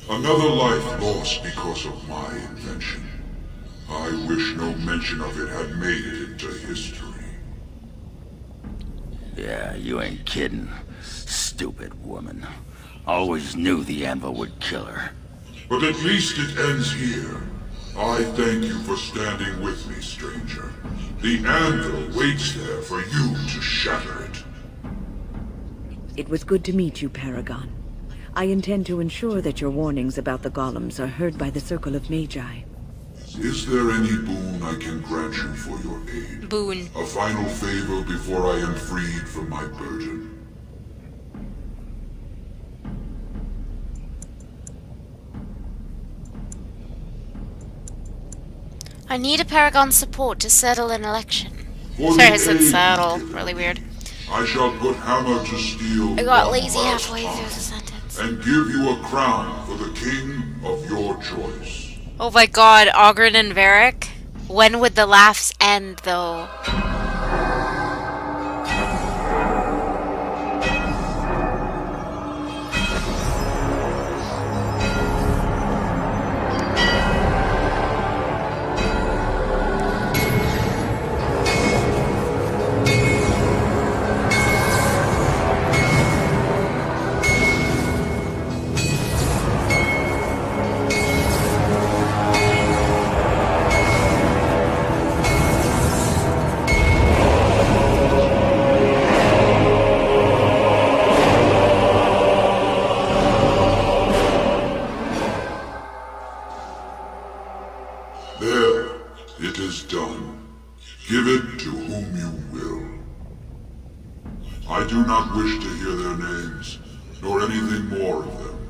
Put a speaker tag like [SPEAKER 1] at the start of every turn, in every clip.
[SPEAKER 1] Another life lost because of my invention. I wish no mention of it had made it into history.
[SPEAKER 2] Yeah, you ain't kidding. Stupid woman. Always knew the anvil would kill her.
[SPEAKER 1] But at least it ends here. I thank you for standing with me, stranger. The anvil waits there for you to shatter it.
[SPEAKER 3] It was good to meet you, Paragon. I intend to ensure that your warnings about the golems are heard by the Circle of Magi.
[SPEAKER 1] Is there any boon I can grant you for your aid?
[SPEAKER 4] Boon.
[SPEAKER 1] A final favor before I am freed from my burden?
[SPEAKER 4] I need a Paragon's support to settle an election.
[SPEAKER 1] For
[SPEAKER 4] Sorry, I
[SPEAKER 1] the
[SPEAKER 4] said
[SPEAKER 1] aid
[SPEAKER 4] settle.
[SPEAKER 1] given,
[SPEAKER 4] Really weird.
[SPEAKER 1] I shall put hammer to steel
[SPEAKER 4] I got
[SPEAKER 1] one
[SPEAKER 4] lazy
[SPEAKER 1] last
[SPEAKER 4] halfway through
[SPEAKER 1] time,
[SPEAKER 4] the sentence.
[SPEAKER 1] and give you a crown for the king of your choice.
[SPEAKER 4] Oh my god, Ogren and Varric? When would the laughs end, though?
[SPEAKER 1] There, it is done. Give it to whom you will. I do not wish to hear their names, nor anything more of them.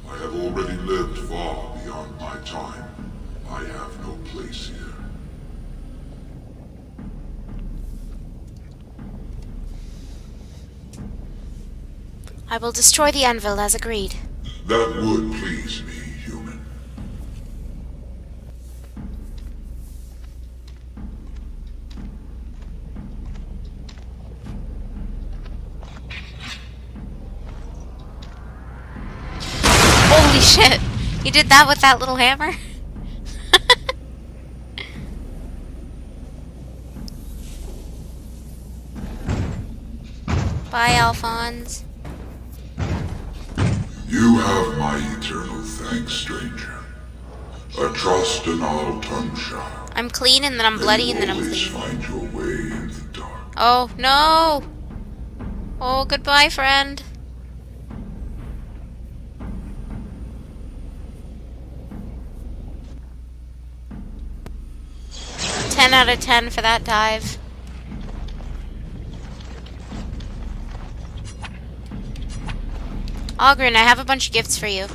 [SPEAKER 1] I have already lived far beyond my time. I have no place here.
[SPEAKER 4] I will destroy the anvil as agreed.
[SPEAKER 1] That would please me, human.
[SPEAKER 4] Holy shit! You did that with that little hammer? Bye, Alphonse.
[SPEAKER 1] You have my eternal thanks, stranger. A trust and I'll tongue shy.
[SPEAKER 4] I'm clean and then I'm bloody and then I'm
[SPEAKER 1] Always
[SPEAKER 4] clean.
[SPEAKER 1] find your way in the dark.
[SPEAKER 4] Oh, no! Oh, goodbye, friend. Ten out of 10 for that dive. Ogren, I have a bunch of gifts for you.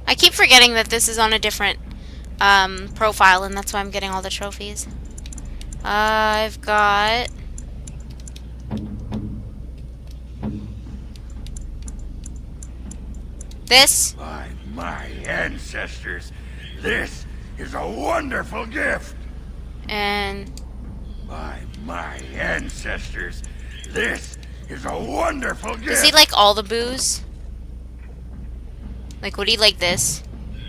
[SPEAKER 4] I keep forgetting that this is on a different profile, and that's why I'm getting all the trophies. I've got... this.
[SPEAKER 2] By my ancestors, this is a wonderful gift.
[SPEAKER 4] And...
[SPEAKER 2] By my ancestors, this is a wonderful gift.
[SPEAKER 4] does he like all the booze? Like, would he like this?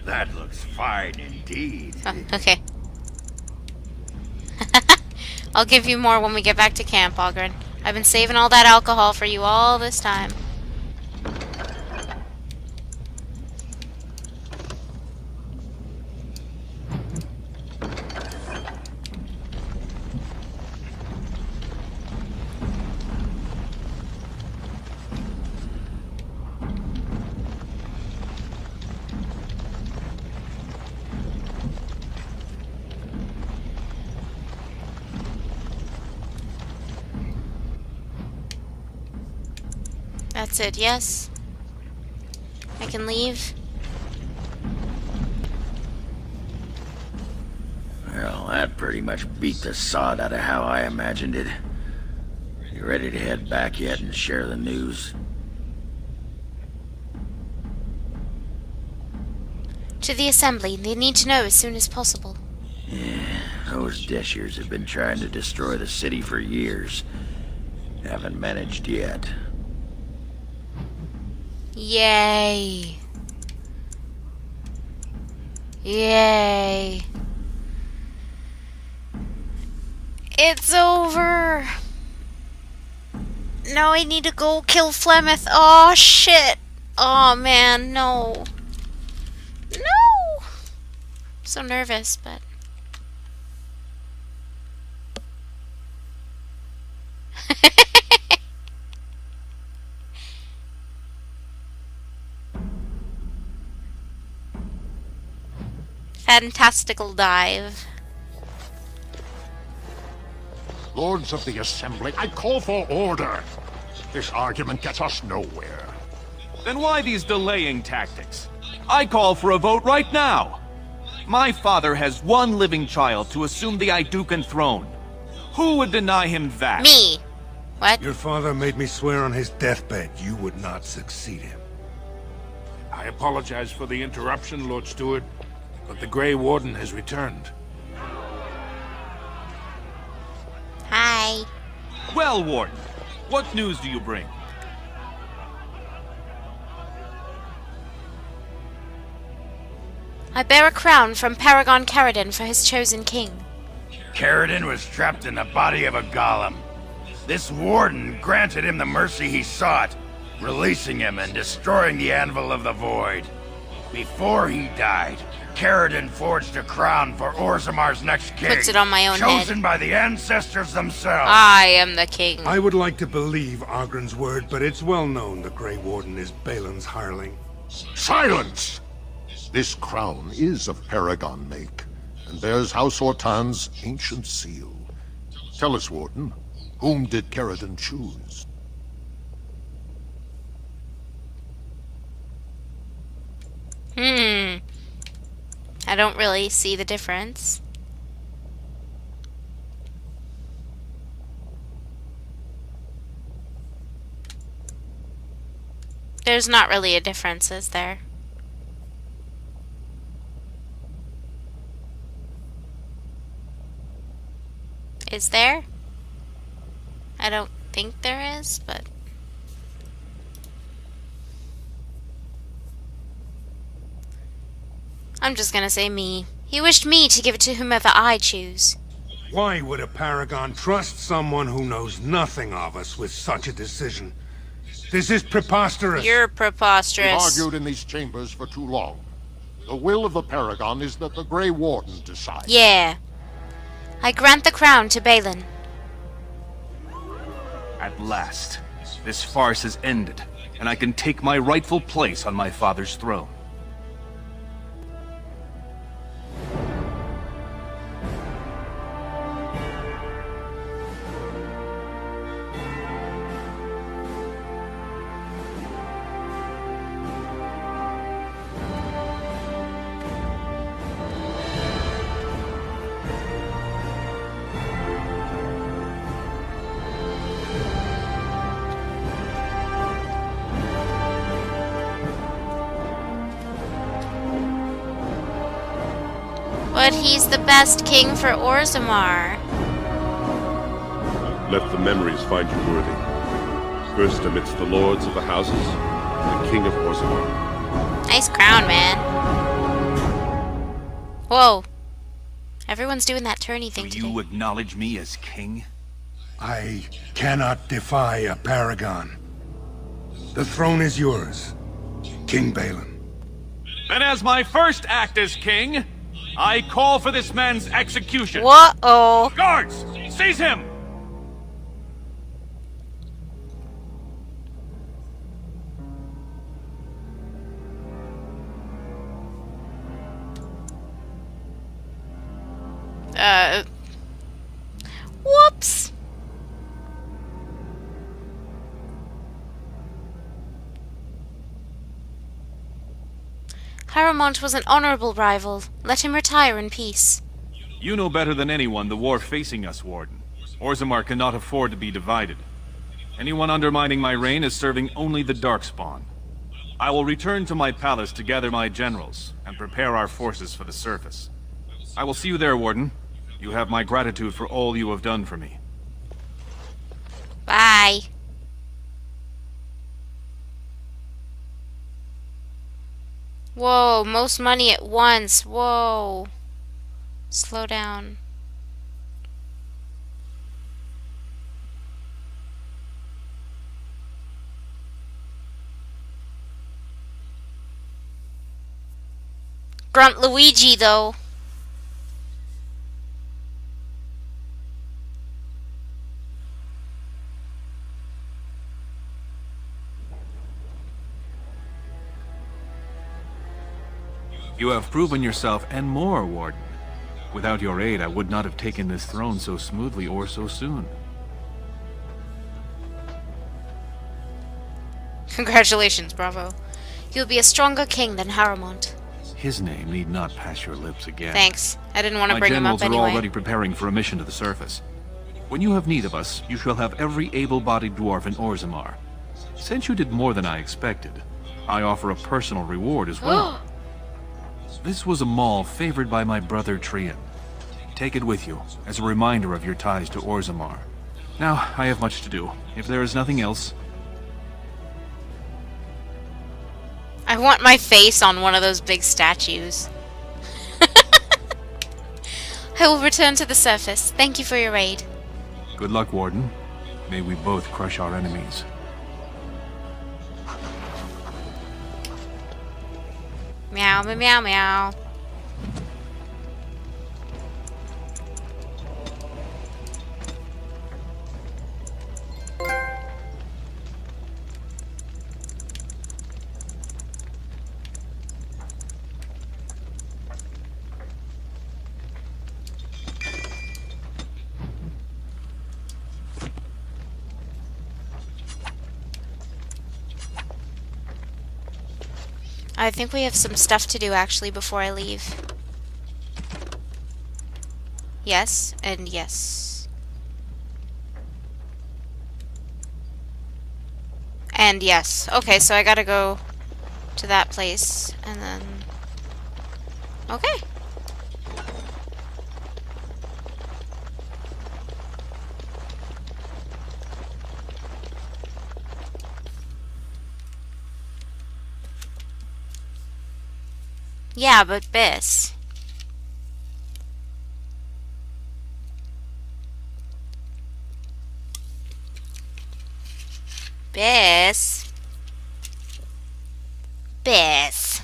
[SPEAKER 2] That looks fine indeed.
[SPEAKER 4] Oh, okay. I'll give you more when we get back to camp, Ogren. I've been saving all that alcohol for you all this time. That's it, yes? I can leave?
[SPEAKER 2] Well, that pretty much beat the sod out of how I imagined it. You ready to head back yet and share the news?
[SPEAKER 4] To the assembly. They need to know as soon as possible.
[SPEAKER 2] Yeah, those Deshers have been trying to destroy the city for years. Haven't managed yet.
[SPEAKER 4] Yay. Yay. It's over. Now I need to go kill Flemeth. Oh, shit. Oh, man, no. No. I'm so nervous, but... Fantastical dive.
[SPEAKER 5] Lords of the Assembly, I call for order. This argument gets us nowhere.
[SPEAKER 6] Then why these delaying tactics? I call for a vote right now. My father has one living child to assume the Idukan throne. Who would deny him that?
[SPEAKER 4] Me. What?
[SPEAKER 7] Your father made me swear on his deathbed you would not succeed him.
[SPEAKER 8] I apologize for the interruption, Lord Steward, but the Grey Warden has returned.
[SPEAKER 4] Hi.
[SPEAKER 6] Well, Warden, what news do you bring?
[SPEAKER 4] I bear a crown from Paragon Caridin for his chosen king.
[SPEAKER 2] Caridin was trapped in the body of a golem. This warden granted him the mercy he sought, releasing him and destroying the Anvil of the Void. Before he died, Caridin forged a crown for Orzamar's next king.
[SPEAKER 4] Puts it on my own head.
[SPEAKER 2] Chosen by the ancestors themselves.
[SPEAKER 4] I am the king.
[SPEAKER 7] I would like to believe Ogren's word, but it's well known the Grey Warden is Balin's hireling.
[SPEAKER 5] Silence! This crown is of Paragon make, and bears House Ortan's ancient seal. Tell us, Warden, whom did Caridin choose?
[SPEAKER 4] I don't really see the difference. There's not really a difference, is there? Is there? I don't think there is, but... I'm just gonna say me. He wished me to give it to whomever I choose.
[SPEAKER 7] Why would a Paragon trust someone who knows nothing of us with such a decision? This is preposterous.
[SPEAKER 4] You're
[SPEAKER 5] We've
[SPEAKER 4] preposterous.
[SPEAKER 5] argued in these chambers for too long. The will of the Paragon is that the Grey Warden decide.
[SPEAKER 4] Yeah. I grant the crown to Balin.
[SPEAKER 6] At last, this farce has ended, and I can take my rightful place on my father's throne.
[SPEAKER 4] But he's the best king for Orzammar.
[SPEAKER 9] Let the memories find you worthy. First amidst the lords of the houses, the king of Orzammar.
[SPEAKER 4] Nice crown, man. Whoa. Everyone's doing that turny thing
[SPEAKER 6] Do
[SPEAKER 4] today.
[SPEAKER 6] you acknowledge me as king?
[SPEAKER 7] I cannot defy a Paragon. The throne is yours, King Balin.
[SPEAKER 6] Then as my first act as king, I call for this man's execution.
[SPEAKER 4] Whoa-oh.
[SPEAKER 6] Guards, seize him!
[SPEAKER 4] Whoops. Haramont was an honorable rival. Let him retire in peace.
[SPEAKER 6] You know better than anyone the war facing us, Warden. Orzammar cannot afford to be divided. Anyone undermining my reign is serving only the Darkspawn. I will return to my palace to gather my generals and prepare our forces for the surface. I will see you there, Warden. You have my gratitude for all you have done for me.
[SPEAKER 4] Bye. Whoa, most money at once. Whoa. Slow down. Grunt Luigi, though.
[SPEAKER 6] You have proven yourself and more, Warden. Without your aid, I would not have taken this throne so smoothly or so soon.
[SPEAKER 4] Congratulations, Bravo. You'll be a stronger king than Haramont.
[SPEAKER 6] His name need not pass your lips again.
[SPEAKER 4] Thanks. I didn't want to
[SPEAKER 6] My
[SPEAKER 4] bring him up
[SPEAKER 6] generals
[SPEAKER 4] anyway.
[SPEAKER 6] are already preparing for a mission to the surface. When you have need of us, you shall have every able-bodied dwarf in Orzammar. Since you did more than I expected, I offer a personal reward as well. This was a mall favored by my brother Trian. Take it with you, as a reminder of your ties to Orzammar. Now, I have much to do. If there is nothing else...
[SPEAKER 4] I want my face on one of those big statues. I will return to the surface. Thank you for your aid.
[SPEAKER 6] Good luck, Warden. May we both crush our enemies.
[SPEAKER 4] Meow, meow, meow, meow. I think we have some stuff to do actually before I leave. Yes, and yes. And yes. Okay, so I gotta go to that place, and then... Okay. Yeah, but Biss. Biss. Biss.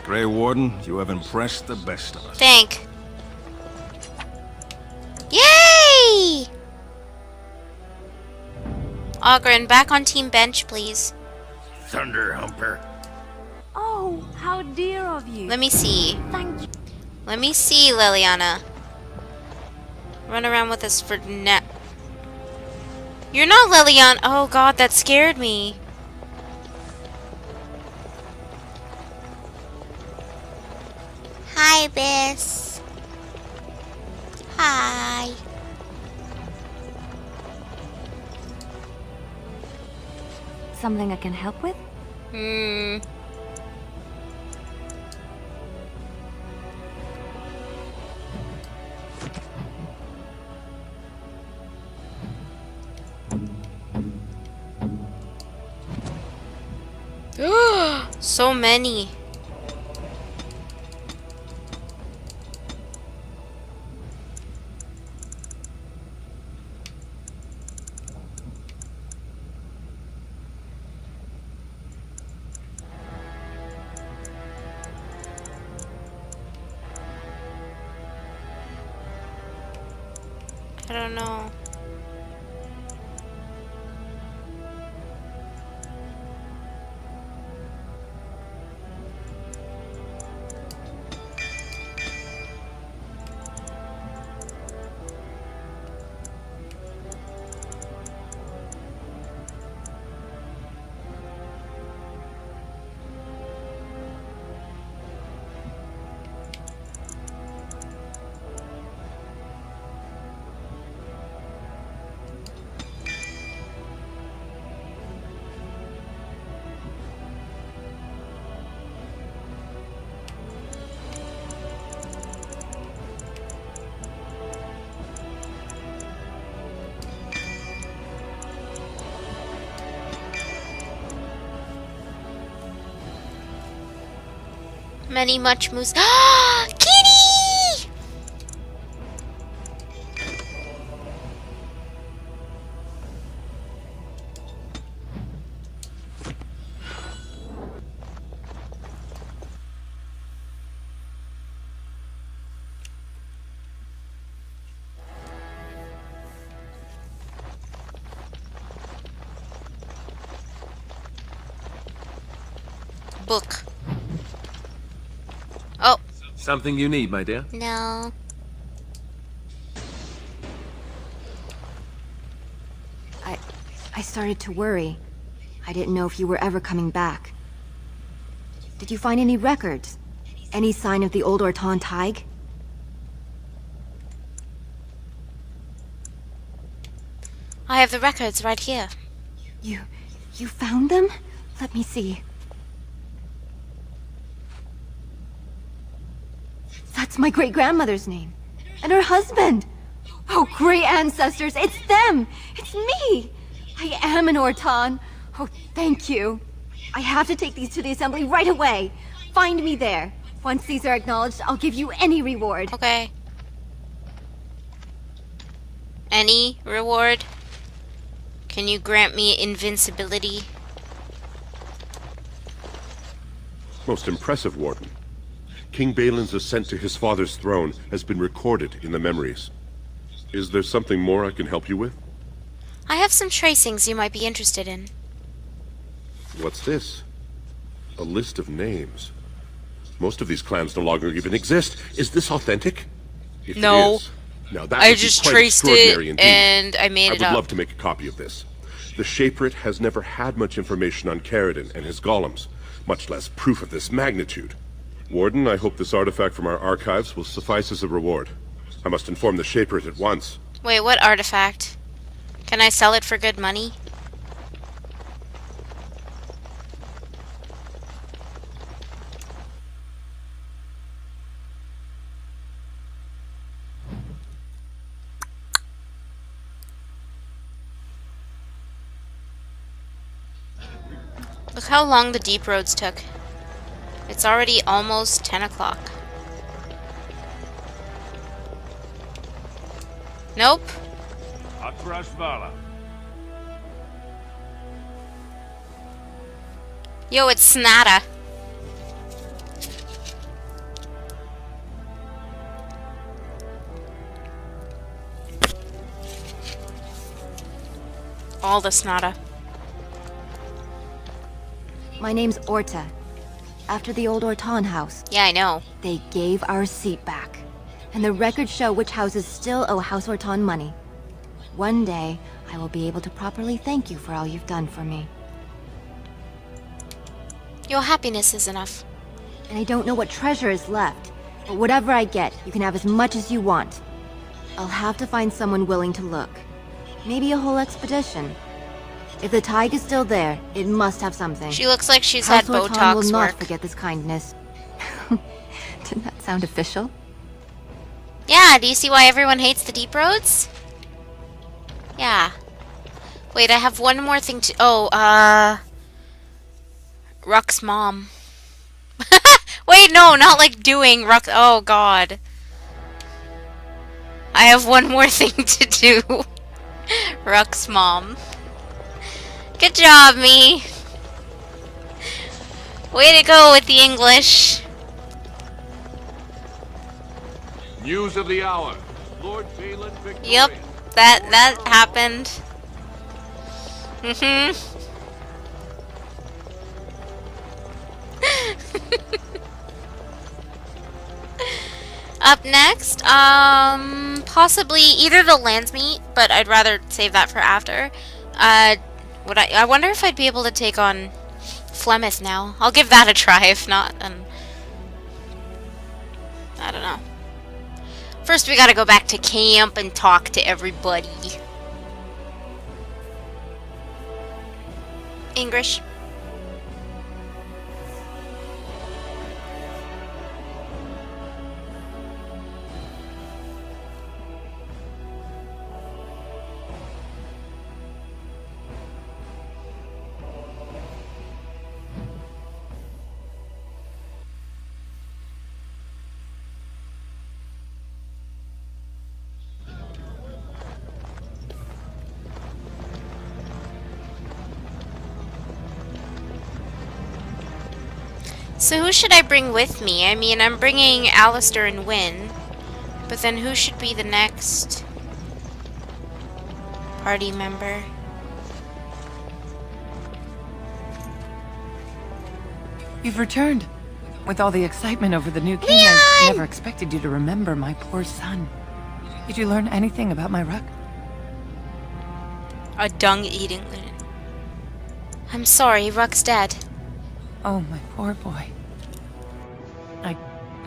[SPEAKER 10] Grey Warden, you have impressed the best of us.
[SPEAKER 4] Thank. Yay! Ogren, back on team bench, please.
[SPEAKER 2] Thunder Humper.
[SPEAKER 3] Oh, how dear of you.
[SPEAKER 4] Let me see.
[SPEAKER 3] Thank you.
[SPEAKER 4] Let me see, Liliana. Run around with us for now. You're not Liliana. Oh god, that scared me. Hi, Biss. Hi.
[SPEAKER 3] Something I can help with?
[SPEAKER 4] So many. I don't know. Many much moose. Kitty! Book. Oh.
[SPEAKER 11] Something you need, my dear?
[SPEAKER 4] No.
[SPEAKER 12] I started to worry. I didn't know if you were ever coming back. Did you find any records? Any sign of the old Orton Tig?
[SPEAKER 4] I have the records right here.
[SPEAKER 12] You found them? Let me see. That's my great-grandmother's name. And her husband. Oh, great ancestors, it's them! It's me! I am an Orton. Oh, thank you. I have to take these to the assembly right away. Find me there. Once these are acknowledged, I'll give you any reward.
[SPEAKER 4] Okay. Any reward? Can you grant me invincibility?
[SPEAKER 9] Most impressive, Warden. King Balin's ascent to his father's throne has been recorded in the memories. Is there something more I can help you with?
[SPEAKER 4] I have some tracings you might be interested in.
[SPEAKER 9] What's this? A list of names. Most of these clans no longer even exist. Is this authentic? If
[SPEAKER 4] No.
[SPEAKER 9] It is, now that
[SPEAKER 4] I
[SPEAKER 9] would be
[SPEAKER 4] just
[SPEAKER 9] quite
[SPEAKER 4] traced
[SPEAKER 9] extraordinary
[SPEAKER 4] it
[SPEAKER 9] indeed.
[SPEAKER 4] and I made it
[SPEAKER 9] I
[SPEAKER 4] up.
[SPEAKER 9] would love to make a copy of this. The Shaperit has never had much information on Caridin and his golems, much less proof of this magnitude. Warden, I hope this artifact from our archives will suffice as a reward. I must inform the Shaperit at once.
[SPEAKER 4] Wait, what artifact? Can I sell it for good money? Look how long the deep roads took. It's already almost 10 o'clock. Nope.
[SPEAKER 8] Atrashvala.
[SPEAKER 4] Yo, it's Snata. All the Snata.
[SPEAKER 12] My name's Orta. After the old Orton house.
[SPEAKER 4] Yeah, I know.
[SPEAKER 12] They gave our seat back. And the records show which houses still owe House Orton money. One day, I will be able to properly thank you for all you've done for me.
[SPEAKER 4] Your happiness is enough.
[SPEAKER 12] And I don't know what treasure is left. But whatever I get, you can have as much as you want. I'll have to find someone willing to look. Maybe a whole expedition. If the Tig is still there, it must have something.
[SPEAKER 4] She looks like she's
[SPEAKER 12] House
[SPEAKER 4] had
[SPEAKER 12] Orton
[SPEAKER 4] Botox
[SPEAKER 12] will not
[SPEAKER 4] work.
[SPEAKER 12] forget this kindness. Didn't that sound official?
[SPEAKER 4] Yeah, do you see why everyone hates the deep roads? Yeah. Wait, I have one more thing to... Oh, Ruck's mom. Wait, no, not like doing Ruck... Oh, God. I have one more thing to do. Ruck's mom. Good job, me. Way to go with the English.
[SPEAKER 6] News of the hour. Lord Balin victorious.
[SPEAKER 4] Yep, that happened. Mm-hmm. Up next, possibly either the Landsmeet, but I'd rather save that for after. I wonder if I'd be able to take on Flemeth now. I'll give that a try. If not, then I don't know. First, we gotta go back to camp and talk to everybody. English. So who should I bring with me? I mean, I'm bringing Alistair and Wynne. But then who should be the next party member?
[SPEAKER 13] You've returned. With all the excitement over the new king,
[SPEAKER 4] Leon!
[SPEAKER 13] I never expected you to remember my poor son. Did you learn anything about my ruck?
[SPEAKER 4] A dung-eating Lunan. I'm sorry, Ruck's dead.
[SPEAKER 13] Oh, my poor boy.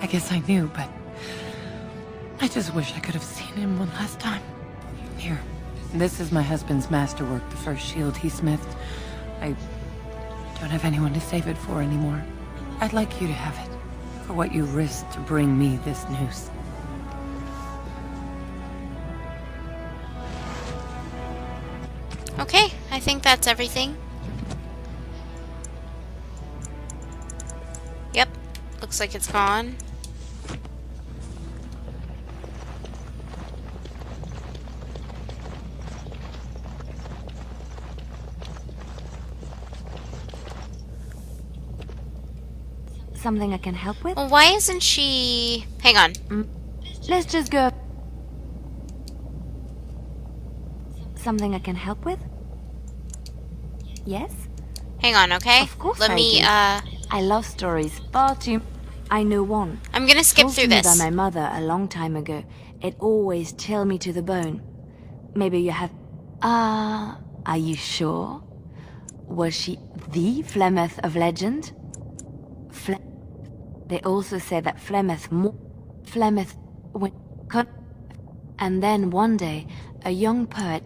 [SPEAKER 13] I guess I knew, but I just wish I could have seen him one last time. Here, this is my husband's masterwork, the first shield he smithed. I don't have anyone to save it for anymore. I'd like you to have it, for what you risked to bring me this news.
[SPEAKER 4] Okay, I think that's everything. Yep, looks like it's gone.
[SPEAKER 12] Something I can help with?
[SPEAKER 4] Well, why isn't she... Hang on.
[SPEAKER 12] Let's just go. Something I can help with? Yes?
[SPEAKER 4] Hang on, okay?
[SPEAKER 12] Of course
[SPEAKER 4] Let
[SPEAKER 12] I
[SPEAKER 4] me,
[SPEAKER 12] do. I love stories far too... I know one.
[SPEAKER 4] I'm gonna skip
[SPEAKER 12] Told
[SPEAKER 4] through
[SPEAKER 12] to me
[SPEAKER 4] this.
[SPEAKER 12] by my mother a long time ago. It always chilled me to the bone. Maybe you have... are you sure? Was she the Flemeth of legend? They also say that Flemeth went... And then one day, a young poet...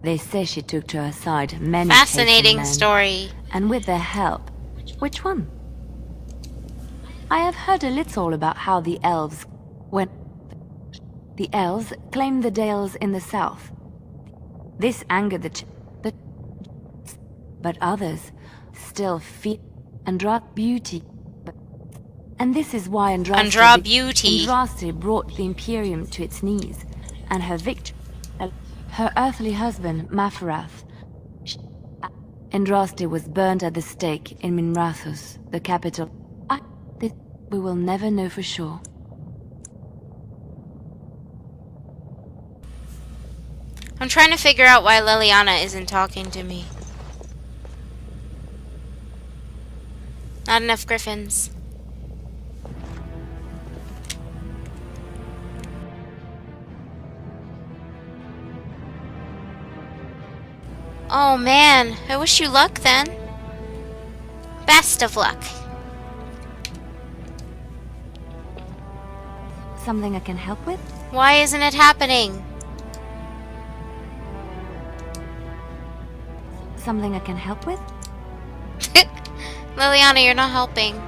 [SPEAKER 12] They say she took to her side many
[SPEAKER 4] Fascinating
[SPEAKER 12] men,
[SPEAKER 4] story.
[SPEAKER 12] and with their help. Which one? I have heard a little about how the elves claimed the dales in the south. This angered but others still fear Andra's beauty. And this is why Andraste brought the Imperium to its knees, and her victory. Her earthly husband, Mafarath. Andraste was burned at the stake in Minrathous, the capital. We will never know for sure.
[SPEAKER 4] I'm trying to figure out why Liliana isn't talking to me. Not enough griffins. Oh man, I wish you luck then. Best of luck.
[SPEAKER 12] Something I can help with?
[SPEAKER 4] Why isn't it happening?
[SPEAKER 12] Something I can help with?
[SPEAKER 4] Liliana, you're not helping.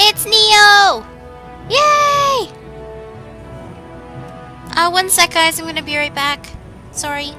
[SPEAKER 4] It's Neo! Yay! 1 sec, guys. I'm gonna be right back. Sorry.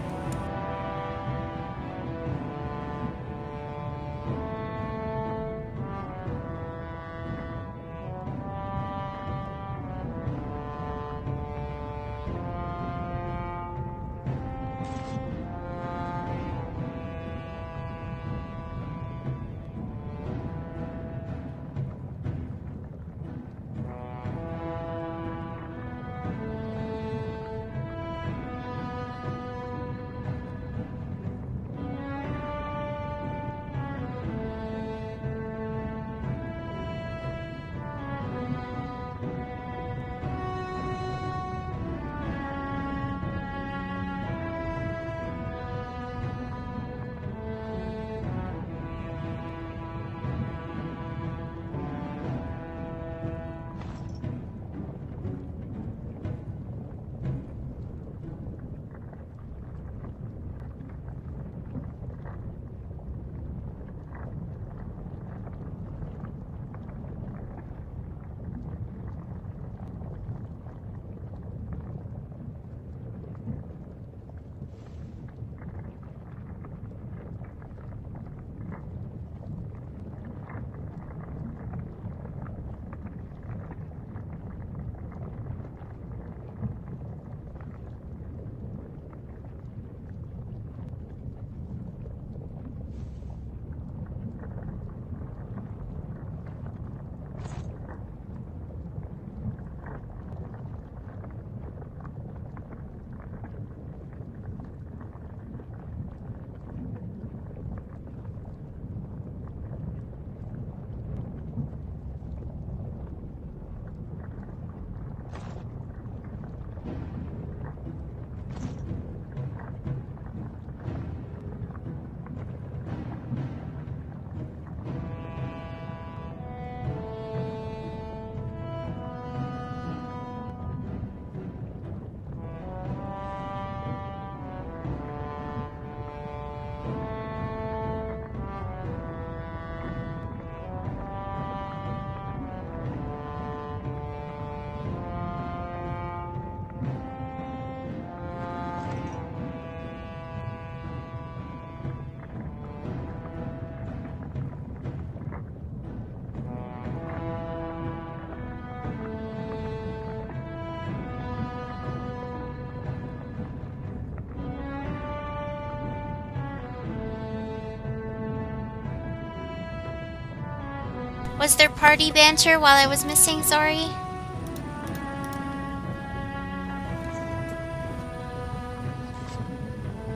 [SPEAKER 4] Was there party banter while I was missing? Sorry.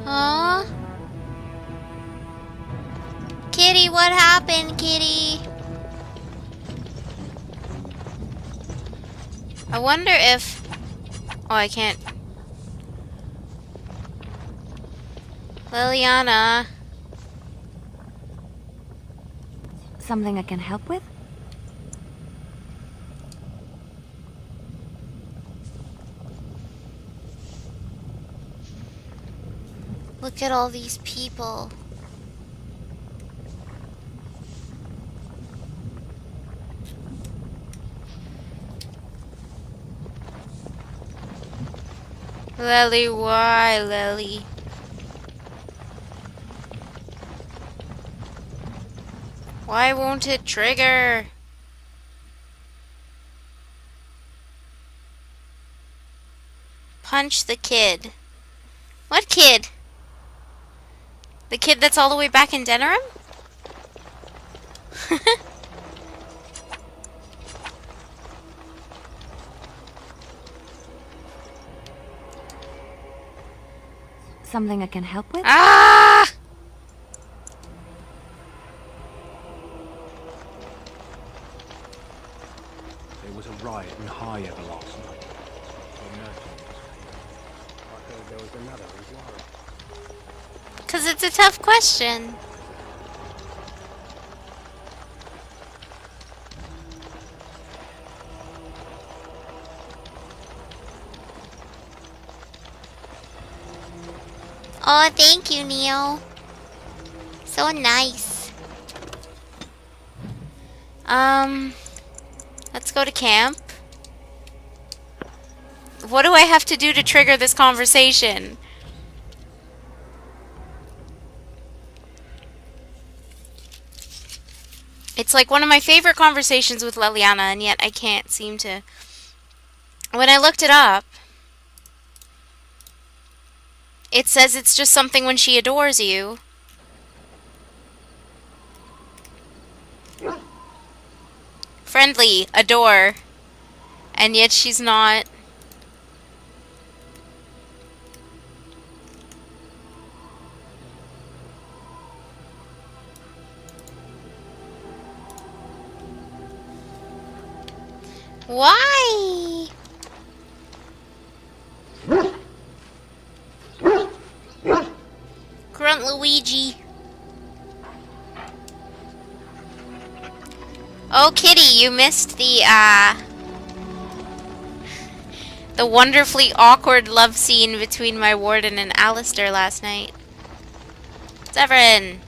[SPEAKER 4] Huh? Kitty, what happened, Kitty? I wonder if... Oh, I can't. Liliana.
[SPEAKER 12] Something I can help with?
[SPEAKER 4] Look at all these people. Lily, why, Lily? Why won't it trigger? Punch the kid. What kid? The kid that's all the way back in Denerim?
[SPEAKER 12] Something I can help with?
[SPEAKER 4] Ah!
[SPEAKER 14] There was a riot in High Ever last night. I heard there was another in Warren.
[SPEAKER 4] 'Cause it's a tough question. Oh, thank you, Neo. So nice. Let's go to camp. What do I have to do to trigger this conversation? It's like one of my favorite conversations with Liliana, and yet I can't seem to... When I looked it up, it says it's just something when she adores you. Friendly, adore. And yet she's not. Why? Grunt Luigi. Oh, Kitty, you missed the wonderfully awkward love scene between my warden and Alistair last night. Severin.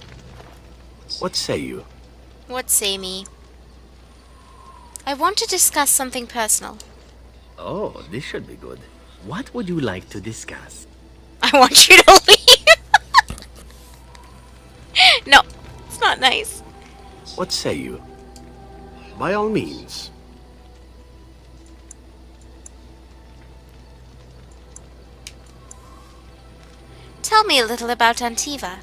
[SPEAKER 15] What say you?
[SPEAKER 4] What say me? I want to discuss something personal.
[SPEAKER 15] Oh, this should be good. What would you like to discuss?
[SPEAKER 4] I want you to leave. No, it's not nice.
[SPEAKER 15] What say you? By all means.
[SPEAKER 4] Tell me a little about Antiva.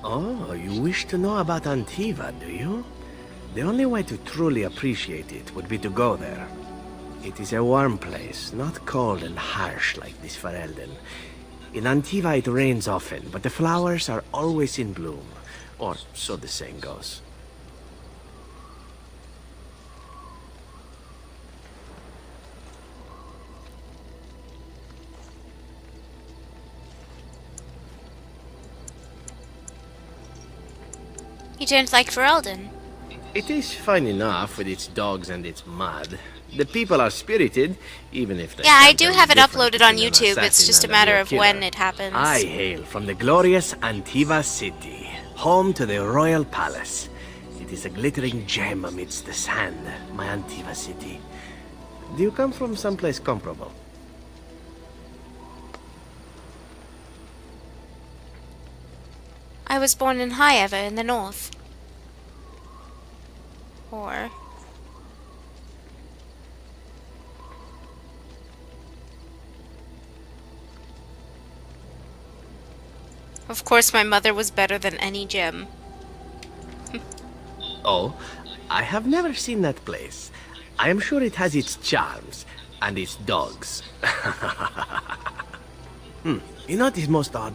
[SPEAKER 15] Oh, you wish to know about Antiva, do you? The only way to truly appreciate it would be to go there. It is a warm place, not cold and harsh like this Ferelden. In Antiva it rains often, but the flowers are always in bloom. Or so the saying goes.
[SPEAKER 4] You don't like Ferelden?
[SPEAKER 15] It is fine enough with its dogs and its mud. The people are spirited, even if they...
[SPEAKER 4] Yeah, I do have it uploaded on YouTube. It's just a matter of when it happens.
[SPEAKER 15] I hail from the glorious Antiva city, home to the royal palace. It is a glittering gem amidst the sand, my Antiva city. Do you come from someplace comparable?
[SPEAKER 4] I was born in High Ever in the north. Or... Of course my mother was better than any gem.
[SPEAKER 15] Oh, I have never seen that place. I am sure it has its charms, and its dogs. You know what is most odd?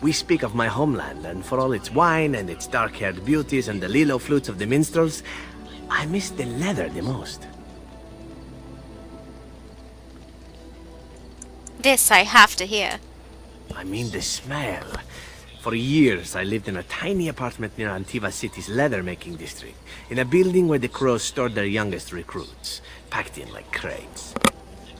[SPEAKER 15] We speak of my homeland, and for all its wine and its dark-haired beauties and the lilo flutes of the minstrels, I miss the leather the most.
[SPEAKER 4] This I have to hear.
[SPEAKER 15] I mean the smell. For years, I lived in a tiny apartment near Antiva City's leather-making district, in a building where the crows stored their youngest recruits, packed in like crates.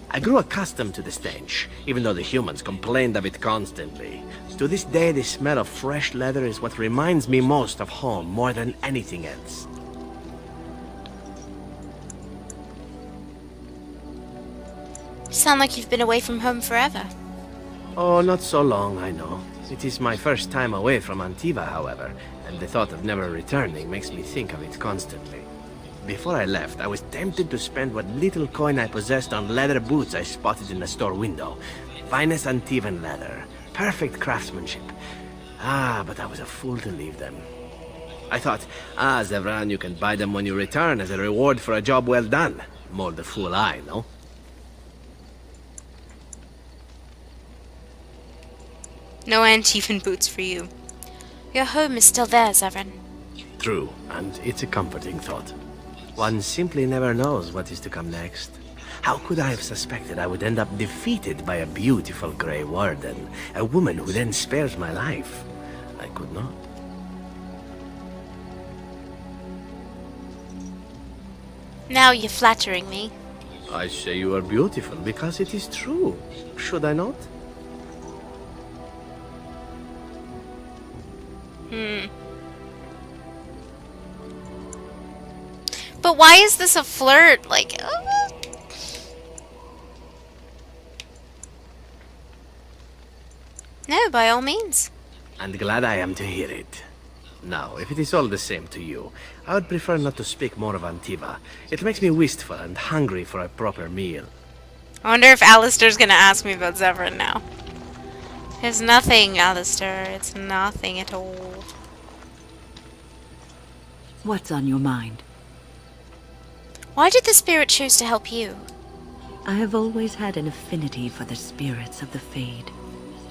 [SPEAKER 15] I grew accustomed to the stench, even though the humans complained of it constantly. To this day, the smell of fresh leather is what reminds me most of home more than anything else.
[SPEAKER 4] Sound like you've been away from home forever.
[SPEAKER 15] Oh, not so long, I know. It is my first time away from Antiva, however, and the thought of never returning makes me think of it constantly. Before I left, I was tempted to spend what little coin I possessed on leather boots I spotted in the store window. Finest Antivan leather. Perfect craftsmanship. But I was a fool to leave them. I thought, Zevran, you can buy them when you return as a reward for a job well done. More the fool I, no?
[SPEAKER 4] No Antivan boots for you. Your home is still there, Zevran.
[SPEAKER 15] True, and it's a comforting thought. One simply never knows what is to come next. How could I have suspected I would end up defeated by a beautiful Grey Warden, a woman who then spares my life? I could not.
[SPEAKER 4] Now you're flattering me.
[SPEAKER 15] I say you are beautiful because it is true. Should I not?
[SPEAKER 4] But why is this a flirt? Like, No, by all means.
[SPEAKER 15] And glad I am to hear it. Now, if it is all the same to you, I would prefer not to speak more of Antiva. It makes me wistful and hungry for a proper meal.
[SPEAKER 4] I wonder if Alistair's gonna ask me about Zevran now. It's nothing, Alistair. It's nothing at all.
[SPEAKER 3] What's on your mind?
[SPEAKER 4] Why did the spirit choose to help you?
[SPEAKER 3] I have always had an affinity for the spirits of the Fade.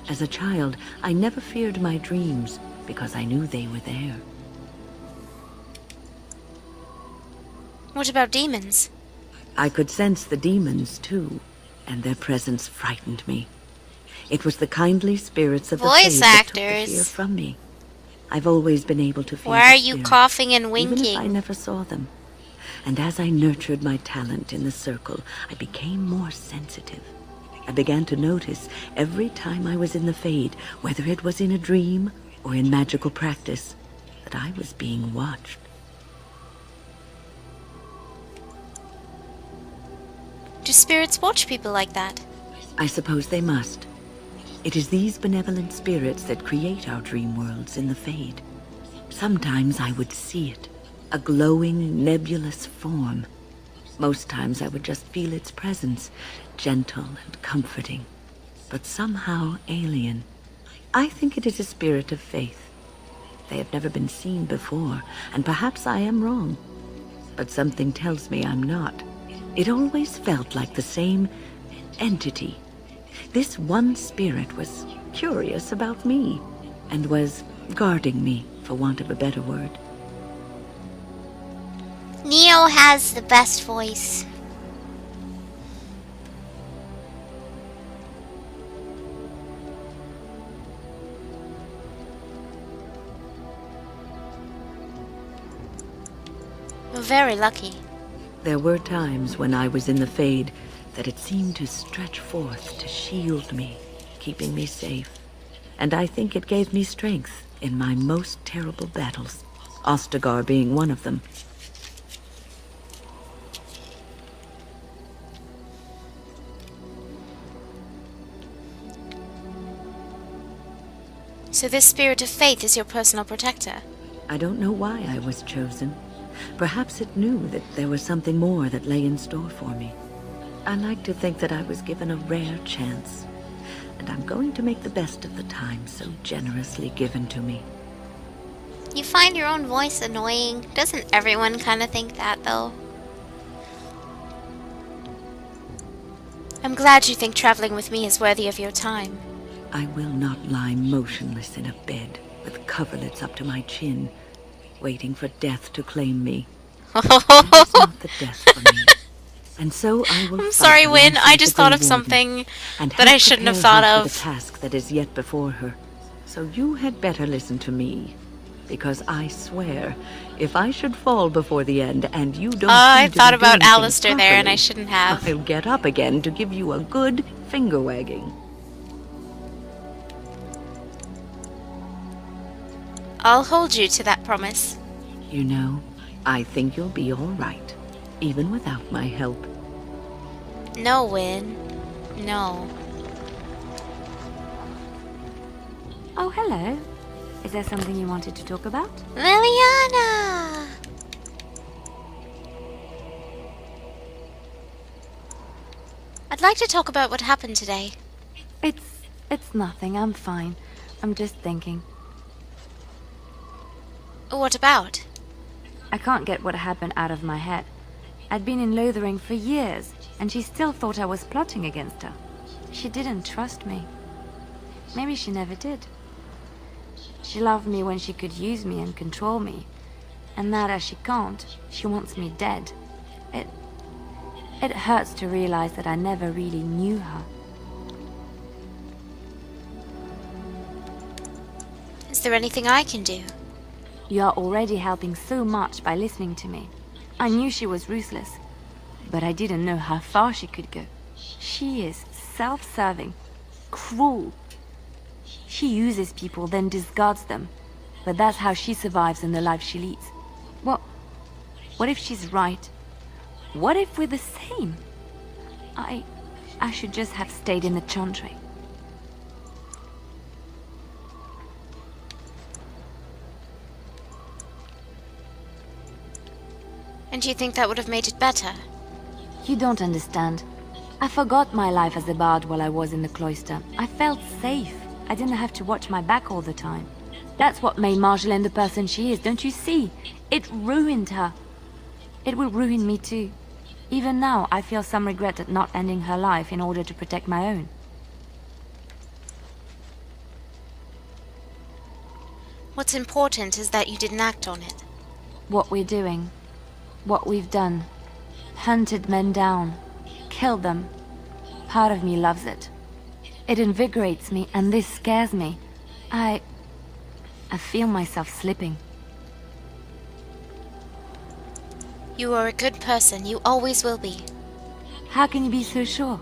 [SPEAKER 3] As a child, I never feared my dreams because I knew they were there.
[SPEAKER 4] What about demons?
[SPEAKER 3] I could sense the demons, too, and their presence frightened me. It was the kindly spirits of the
[SPEAKER 4] Voice
[SPEAKER 3] Fade that took the
[SPEAKER 4] actors.
[SPEAKER 3] fear from me. I've always been able to feel
[SPEAKER 4] Why are
[SPEAKER 3] the
[SPEAKER 4] you
[SPEAKER 3] spirits,
[SPEAKER 4] coughing and
[SPEAKER 3] even if I
[SPEAKER 4] winking?
[SPEAKER 3] never saw them. And as I nurtured my talent in the circle, I became more sensitive. I began to notice every time I was in the Fade, whether it was in a dream or in magical practice, that I was being watched.
[SPEAKER 4] Do spirits watch people like that?
[SPEAKER 3] I suppose they must. It is these benevolent spirits that create our dream worlds in the Fade. Sometimes I would see it, a glowing, nebulous form. Most times I would just feel its presence, gentle and comforting, but somehow alien. I think it is a spirit of faith. They have never been seen before, and perhaps I am wrong. But something tells me I'm not. It always felt like the same entity. This one spirit was curious about me, and was guarding me, for want of a better word.
[SPEAKER 4] Neo has the best voice. You're very lucky.
[SPEAKER 3] There were times when I was in the Fade that it seemed to stretch forth to shield me, keeping me safe. And I think it gave me strength in my most terrible battles, Ostagar being one of them.
[SPEAKER 4] So this spirit of faith is your personal protector?
[SPEAKER 3] I don't know why I was chosen. Perhaps it knew that there was something more that lay in store for me. I like to think that I was given a rare chance, and I'm going to make the best of the time so generously given to me.
[SPEAKER 4] You find your own voice annoying. Doesn't everyone kind of think that, though? I'm glad you think traveling with me is worthy of your time.
[SPEAKER 3] I will not lie motionless in a bed with coverlets up to my chin, waiting for death to claim me. That is not the death for me. And so I will
[SPEAKER 4] I'm sorry, Wynne. I just thought of
[SPEAKER 3] Warden,
[SPEAKER 4] something
[SPEAKER 3] and
[SPEAKER 4] that I shouldn't have thought
[SPEAKER 3] her
[SPEAKER 4] of.
[SPEAKER 3] for the task that is yet before her. So you had better listen to me, because I swear, if I should fall before the end and you don't
[SPEAKER 4] I
[SPEAKER 3] seem to
[SPEAKER 4] thought
[SPEAKER 3] be
[SPEAKER 4] about
[SPEAKER 3] doing things
[SPEAKER 4] Alistair there, and I
[SPEAKER 3] properly,
[SPEAKER 4] shouldn't have.
[SPEAKER 3] I'll get up again to give you a good finger wagging.
[SPEAKER 4] I'll hold you to that promise.
[SPEAKER 3] You know, I think you'll be all right, even without my help.
[SPEAKER 4] No, Wynne. No.
[SPEAKER 12] Oh, hello. Is there something you wanted to talk about?
[SPEAKER 4] Liliana! I'd like to talk about what happened today.
[SPEAKER 12] It's nothing. I'm fine. I'm just thinking.
[SPEAKER 4] What about?
[SPEAKER 12] I can't get what happened out of my head. I'd been in Lothering for years, and she still thought I was plotting against her. She didn't trust me. Maybe she never did. She loved me when she could use me and control me. And now that she can't, she wants me dead. It hurts to realize that I never really knew her.
[SPEAKER 4] Is there anything I can do?
[SPEAKER 12] You're already helping so much by listening to me. I knew she was ruthless, but I didn't know how far she could go. She is self-serving, cruel. She uses people, then discards them. But that's how she survives in the life she leads. What if she's right? What if we're the same? I should just have stayed in the Chantry.
[SPEAKER 4] And do you think that would have made it better?
[SPEAKER 12] You don't understand. I forgot my life as a bard while I was in the cloister. I felt safe. I didn't have to watch my back all the time. That's what made Marjolaine the person she is, don't you see? It ruined her. It will ruin me too. Even now, I feel some regret at not ending her life in order to protect my own.
[SPEAKER 4] What's important is that you didn't act on it.
[SPEAKER 12] What we're doing, what we've done, hunted men down, killed them. Part of me loves it. It invigorates me, and this scares me. I feel myself slipping.
[SPEAKER 4] You are a good person. You always will be.
[SPEAKER 12] How can you be so sure?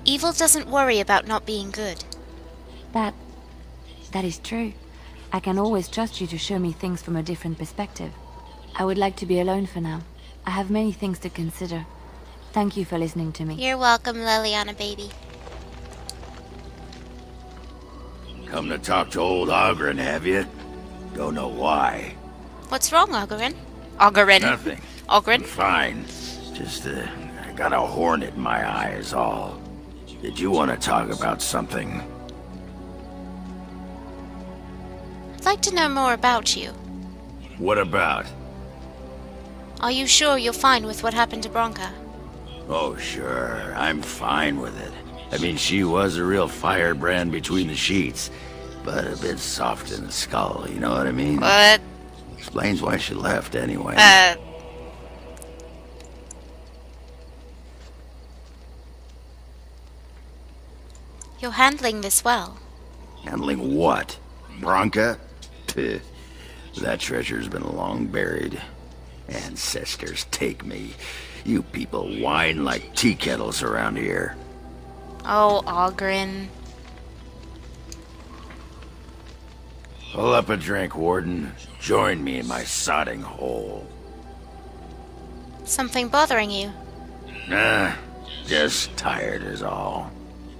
[SPEAKER 4] Evil doesn't worry about not being good.
[SPEAKER 12] That is true. I can always trust you to show me things from a different perspective. I would like to be alone for now. I have many things to consider. Thank you for listening to me.
[SPEAKER 4] You're welcome, Liliana, baby.
[SPEAKER 2] Come to talk to old Ogren, have you? Don't know why.
[SPEAKER 4] What's wrong, Ogren? Ogren.
[SPEAKER 2] Nothing.
[SPEAKER 4] Ogren?
[SPEAKER 2] Fine. Just, I got a hornet in my eye is all. Did you want to talk about something?
[SPEAKER 4] I'd like to know more about you.
[SPEAKER 2] What about?
[SPEAKER 4] Are you sure you're fine with what happened to Bronca?
[SPEAKER 2] Oh, sure. I'm fine with it. I mean, she was a real firebrand between the sheets, but a bit soft in the skull, you know what I mean?
[SPEAKER 4] What?
[SPEAKER 2] Explains why she left, anyway.
[SPEAKER 4] You're handling this well.
[SPEAKER 2] Handling what? Bronca? Pih. That treasure's been long buried. Ancestors take me. You people whine like tea kettles around here.
[SPEAKER 4] Oh, Ogren.
[SPEAKER 2] Pull up a drink, Warden. Join me in my sodding hole.
[SPEAKER 4] Something bothering you?
[SPEAKER 2] Nah, just tired is all.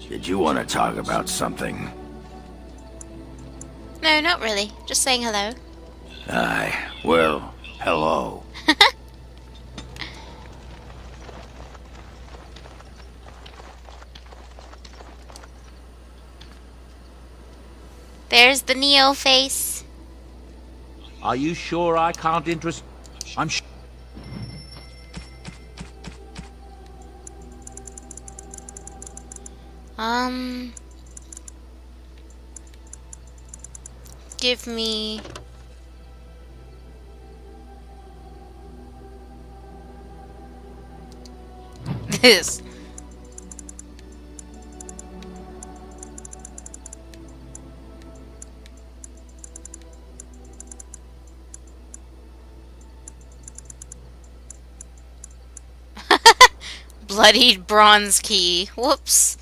[SPEAKER 2] Did you want to talk about something?
[SPEAKER 4] No, not really. Just saying hello.
[SPEAKER 2] Aye, well, hello.
[SPEAKER 4] There's the Neo face.
[SPEAKER 14] Are you sure I can't interest... I'm sure...
[SPEAKER 4] Give me... this. Bloodied bronze key. Whoops.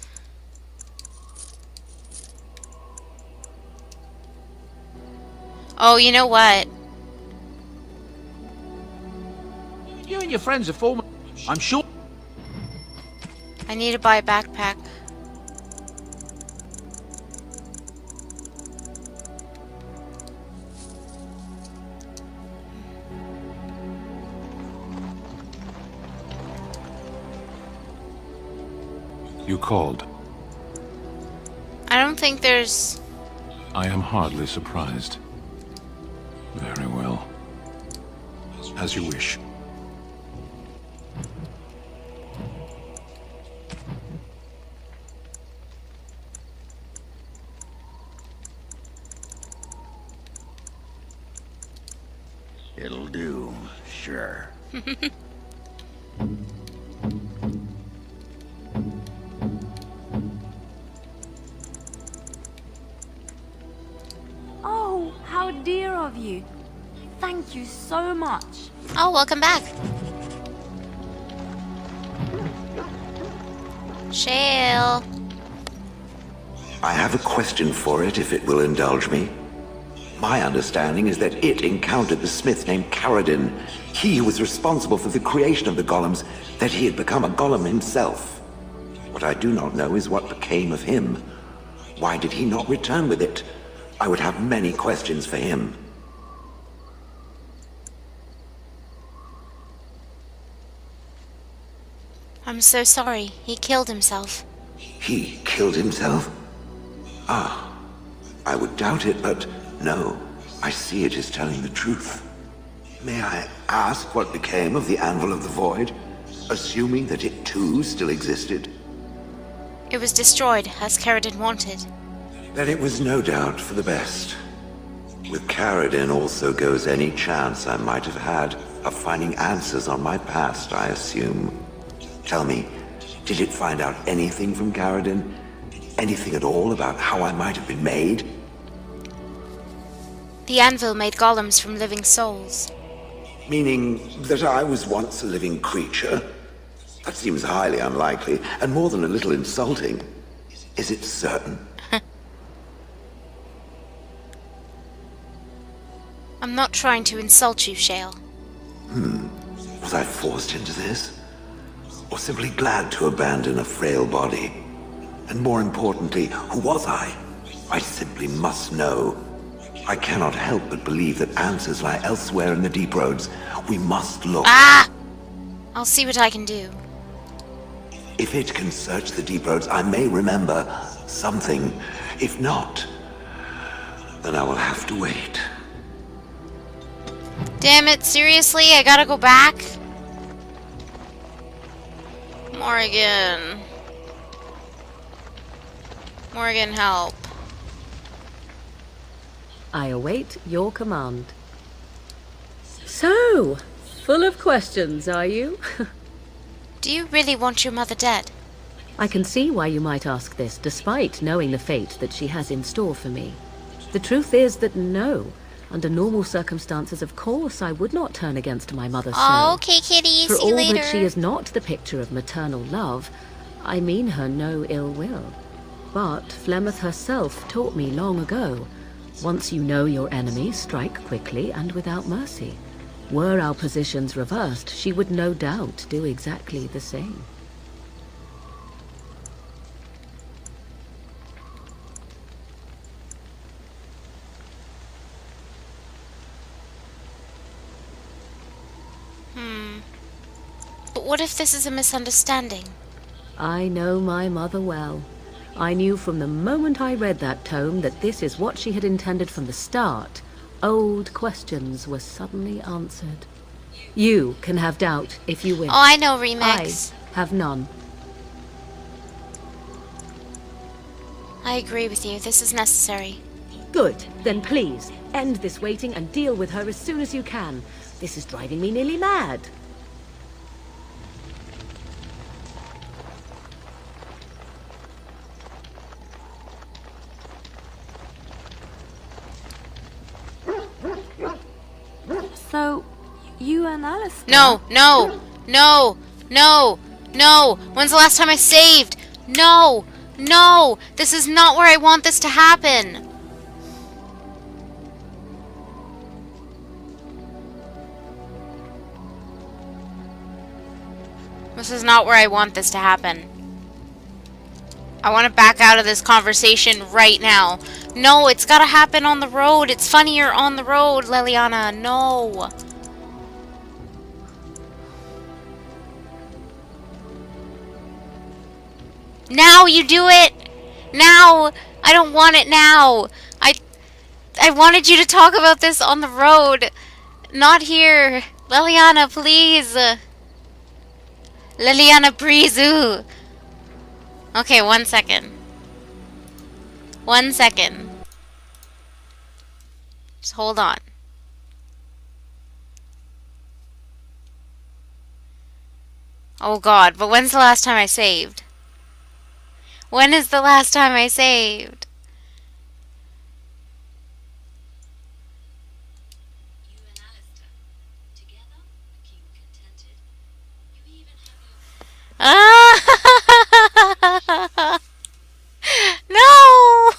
[SPEAKER 4] Oh, you know what?
[SPEAKER 14] You and your friends are forming... I'm sure...
[SPEAKER 4] I need to buy a backpack.
[SPEAKER 10] You called.
[SPEAKER 4] I don't think there's...
[SPEAKER 10] I am hardly surprised. Very well. As you wish.
[SPEAKER 2] It'll do, sure.
[SPEAKER 16] Oh, how dear of you. Thank you so much.
[SPEAKER 4] Oh, welcome back. Shale.
[SPEAKER 17] I have a question for it, if it will indulge me. My understanding is that it encountered the smith named Caradin. He who was responsible for the creation of the golems, that he had become a golem himself. What I do not know is what became of him. Why did he not return with it? I would have many questions for him.
[SPEAKER 4] I'm so sorry. He killed himself.
[SPEAKER 17] He killed himself? Ah, I would doubt it, but no, I see it is telling the truth. May I ask what became of the Anvil of the Void, assuming that it too still existed?
[SPEAKER 4] It was destroyed, as Caradin wanted.
[SPEAKER 17] Then it was no doubt for the best. With Caradin also goes any chance I might have had of finding answers on my past, I assume. Tell me, did it find out anything from Caradin? Anything at all about how I might have been made?
[SPEAKER 4] The anvil made golems from living souls.
[SPEAKER 17] Meaning that I was once a living creature? That seems highly unlikely, and more than a little insulting. Is it certain?
[SPEAKER 4] I'm not trying to insult you, Shale.
[SPEAKER 17] Was I forced into this? Or simply glad to abandon a frail body? And more importantly, who was I? I simply must know. I cannot help but believe that answers lie elsewhere in the deep roads. We must look.
[SPEAKER 4] Ah! I'll see what I can do.
[SPEAKER 17] If it can search the deep roads, I may remember something. If not, then I will have to wait.
[SPEAKER 4] Damn it, seriously? I gotta go back? Morrigan. Morrigan, help.
[SPEAKER 18] I await your command. So, full of questions, are you?
[SPEAKER 4] Do you really want your mother dead?
[SPEAKER 18] I can see why you might ask this, despite knowing the fate that she has in store for me. The truth is that no. Under normal circumstances, of course, I would not turn against my mother so.
[SPEAKER 4] Oh, okay, kitty.
[SPEAKER 18] For
[SPEAKER 4] See you
[SPEAKER 18] all
[SPEAKER 4] later.
[SPEAKER 18] that she is not the picture of maternal love, I mean her no ill will. But Flemeth herself taught me long ago, once you know your enemy, strike quickly and without mercy. Were our positions reversed, she would no doubt do exactly the same.
[SPEAKER 4] But what if this is a misunderstanding?
[SPEAKER 18] I know my mother well. I knew from the moment I read that tome that this is what she had intended from the start. Old questions were suddenly answered. You can have doubt if you wish.
[SPEAKER 4] Oh, I know, Remix.
[SPEAKER 18] I have none.
[SPEAKER 4] I agree with you. This is necessary.
[SPEAKER 18] Good. Then please, end this waiting and deal with her as soon as you can. This is driving me nearly mad.
[SPEAKER 16] So, you and Alistair?
[SPEAKER 4] No, no, no, no, no. When's the last time I saved? No, no. This is not where I want this to happen. This is not where I want this to happen. I want to back out of this conversation right now. No, it's got to happen on the road. It's funnier on the road, Leliana. No. Now you do it. Now. I don't want it now. I wanted you to talk about this on the road. Not here. Leliana, please. Leliana Brizu. Okay, 1 second. 1 second. Just hold on. Oh god, but when's the last time I saved? When is the last time I saved? Ah! No!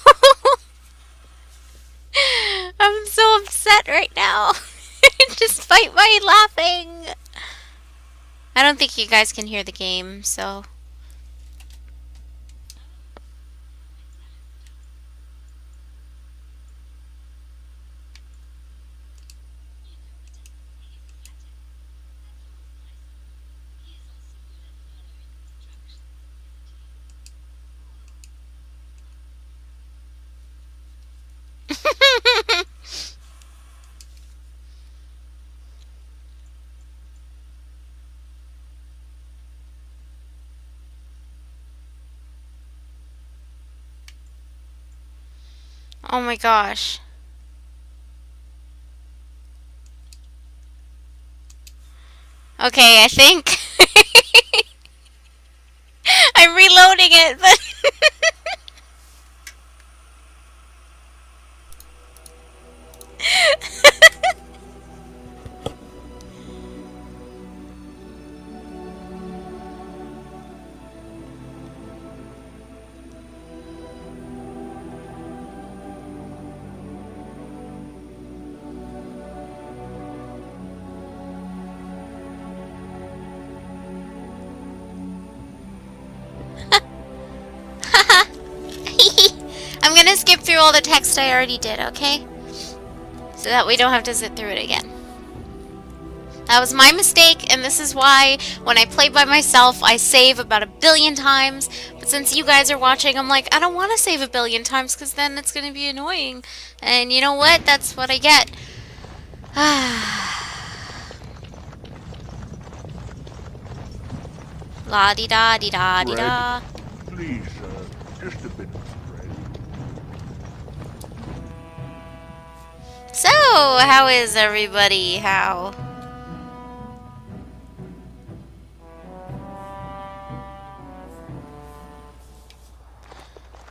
[SPEAKER 4] I'm so upset right now. Despite my laughing. I don't think you guys can hear the game, so... Oh my gosh. Okay, I think I'm reloading it, but I'm gonna skip through all the text I already did, okay? So that we don't have to sit through it again. That was my mistake, and this is why when I play by myself, I save about 1 billion times. But since you guys are watching, I'm like, I don't want to save 1 billion times because then it's going to be annoying. And you know what? That's what I get. La-di-da-di-da-di-da.
[SPEAKER 8] Please, just a bit of bread.
[SPEAKER 4] So, how is everybody? How?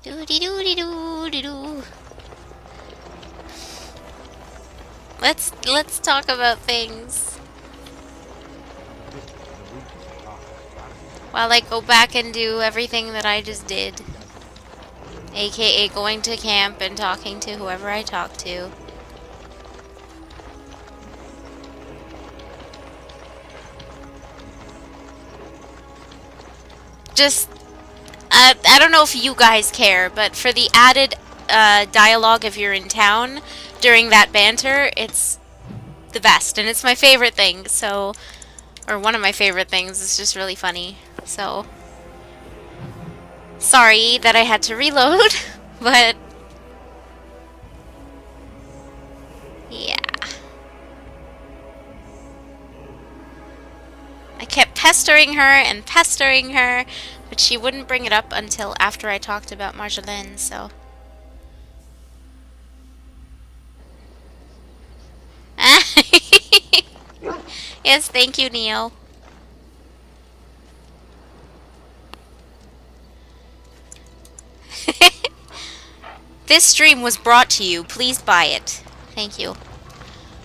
[SPEAKER 4] Doo-dee-doo-dee-doo-dee-doo. Let's talk about things. While I go back and do everything that I just did. AKA going to camp and talking to whoever I talk to. Just, I don't know if you guys care, but for the added dialogue if you're in town during that banter, it's the best. And it's my favorite thing, so, or one of my favorite things. It's just really funny, so. Sorry that I had to reload, but yeah. I kept pestering her, but she wouldn't bring it up until after I talked about Marjolaine, so. Yes, thank you, Neo. This stream was brought to you. Please buy it. Thank you.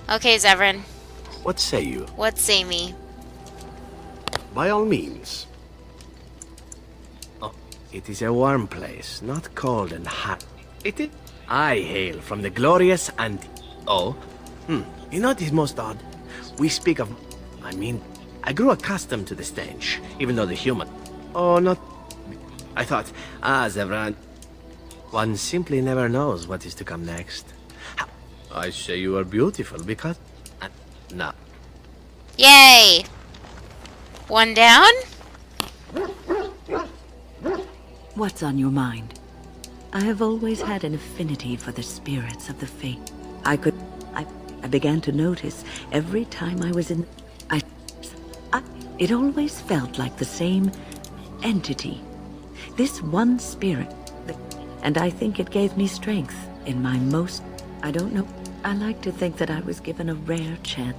[SPEAKER 4] Okay, Zevran.
[SPEAKER 15] What say you?
[SPEAKER 4] What say me?
[SPEAKER 15] By all means. Oh, it is a warm place, not cold and hot. It is. I hail from the glorious and... Oh, you know what is most odd? We speak of... I grew accustomed to the stench, even though the human... Oh, not... I thought, Zevran... One simply never knows what is to come next. I say you are beautiful because... no.
[SPEAKER 4] Yay! One down?
[SPEAKER 3] What's on your mind? I have always had an affinity for the spirits of the faith. I began to notice every time I was in... It always felt like the same entity. This one spirit. And I think it gave me strength in my most... I don't know. I like to think that I was given a rare chance.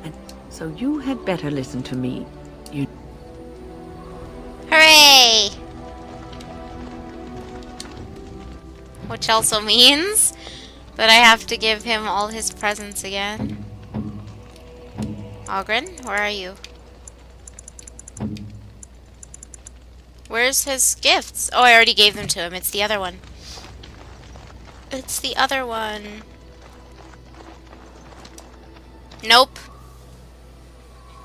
[SPEAKER 3] And so you had better listen to me.
[SPEAKER 4] Hooray! Which also means that I have to give him all his presents again. Ogren, where are you? Where's his gifts? Oh, I already gave them to him. It's the other one. It's the other one. Nope.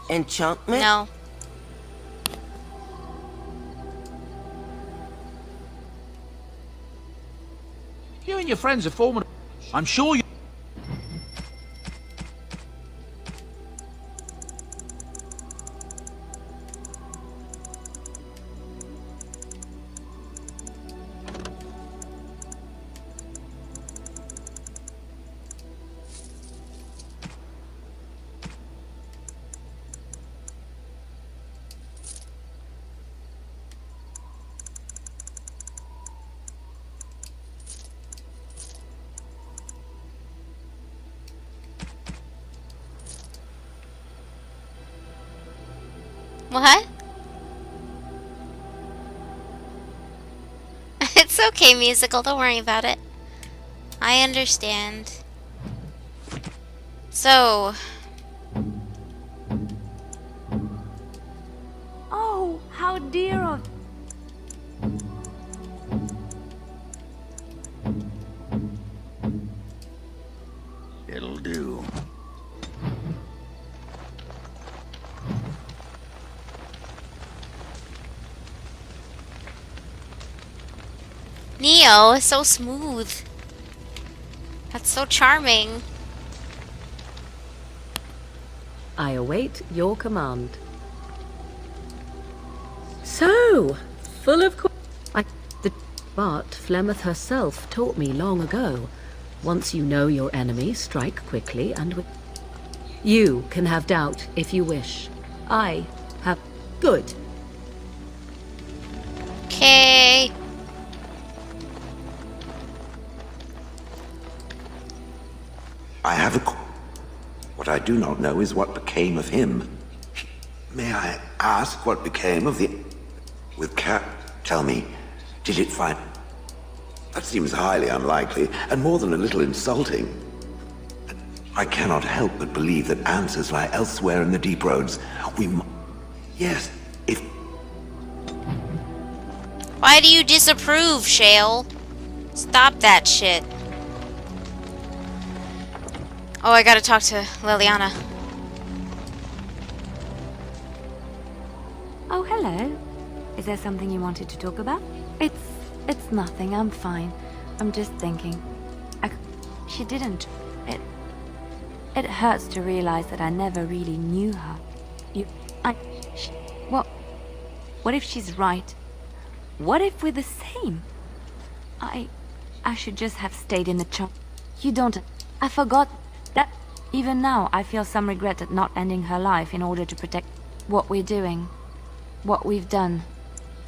[SPEAKER 19] Enchantment?
[SPEAKER 4] No.
[SPEAKER 14] You and your friends are forming... I'm sure you...
[SPEAKER 4] What? It's okay, musical. Don't worry about it. I understand. So...
[SPEAKER 16] Oh, how dear of...
[SPEAKER 10] It'll do.
[SPEAKER 4] Neo is so smooth. That's so charming.
[SPEAKER 18] I await your command. So, full of... But Flemeth herself taught me long ago. Once you know your enemy, strike quickly and with... You can have doubt if you wish. I have... Good.
[SPEAKER 4] Okay.
[SPEAKER 17] I have a... What I do not know is what became of him. May I ask what became of the... With Cat? Tell me, did it find... That seems highly unlikely, and more than a little insulting. I cannot help but believe that answers lie elsewhere in the deep roads. Yes, if...
[SPEAKER 4] Why do you disapprove, Shale? Stop that shit. Oh, I gotta talk to Liliana.
[SPEAKER 16] Oh, hello. Is there something you wanted to talk about? It's nothing. I'm fine. I'm just thinking. She didn't. It hurts to realize that I never really knew her. What if she's right? What if we're the same? I should just have stayed in the You don't... I forgot that... Even now, I feel some regret at not ending her life in order to protect what we're doing. What we've done.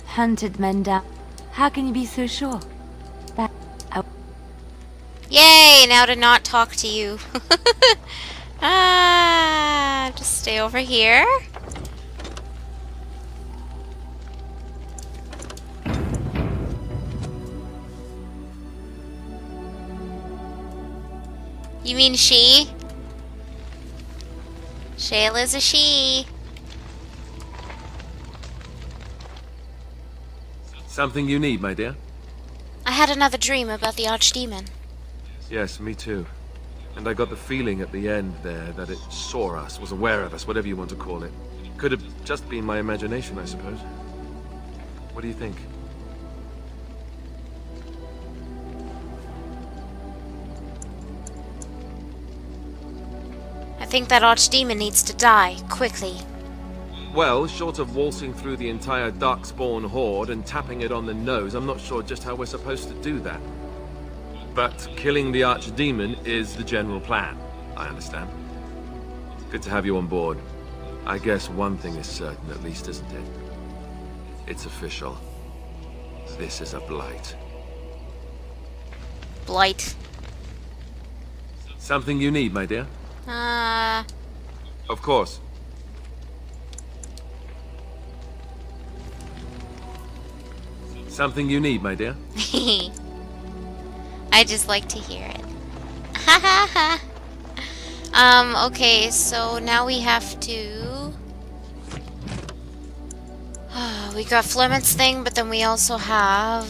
[SPEAKER 16] Hunted men down. How can you be so sure? That...
[SPEAKER 4] Yay! Now to not talk to you. Just stay over here. You mean she? Shayla's a she.
[SPEAKER 11] Something you need, my dear?
[SPEAKER 4] I had another dream about the Archdemon.
[SPEAKER 11] Yes, me too. And I got the feeling at the end there that it saw us, was aware of us, whatever you want to call it. Could have just been my imagination, I suppose. What do you think?
[SPEAKER 4] I think that Archdemon needs to die, quickly.
[SPEAKER 11] Well, short of waltzing through the entire Darkspawn horde and tapping it on the nose, I'm not sure just how we're supposed to do that. But killing the Archdemon is the general plan, I understand. Good to have you on board. I guess one thing is certain at least, isn't it? It's official. This is a blight.
[SPEAKER 4] Blight.
[SPEAKER 11] Something you need, my dear? Of course. Something you need, my dear?
[SPEAKER 4] I just like to hear it. Ha ha ha. Okay, so now we have to... we got Flement's thing, but then we also have...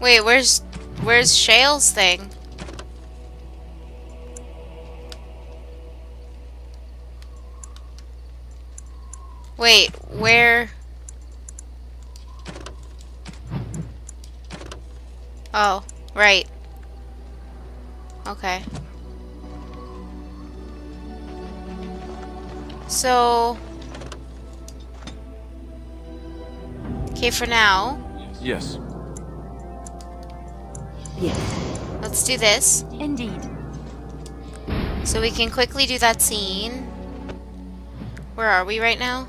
[SPEAKER 4] Wait, where's Shale's thing? Wait, where? Oh, right. Okay. So... Okay, for now.
[SPEAKER 11] Yes.
[SPEAKER 3] Yes.
[SPEAKER 4] Let's do this.
[SPEAKER 16] Indeed.
[SPEAKER 4] So we can quickly do that scene. Where are we right now?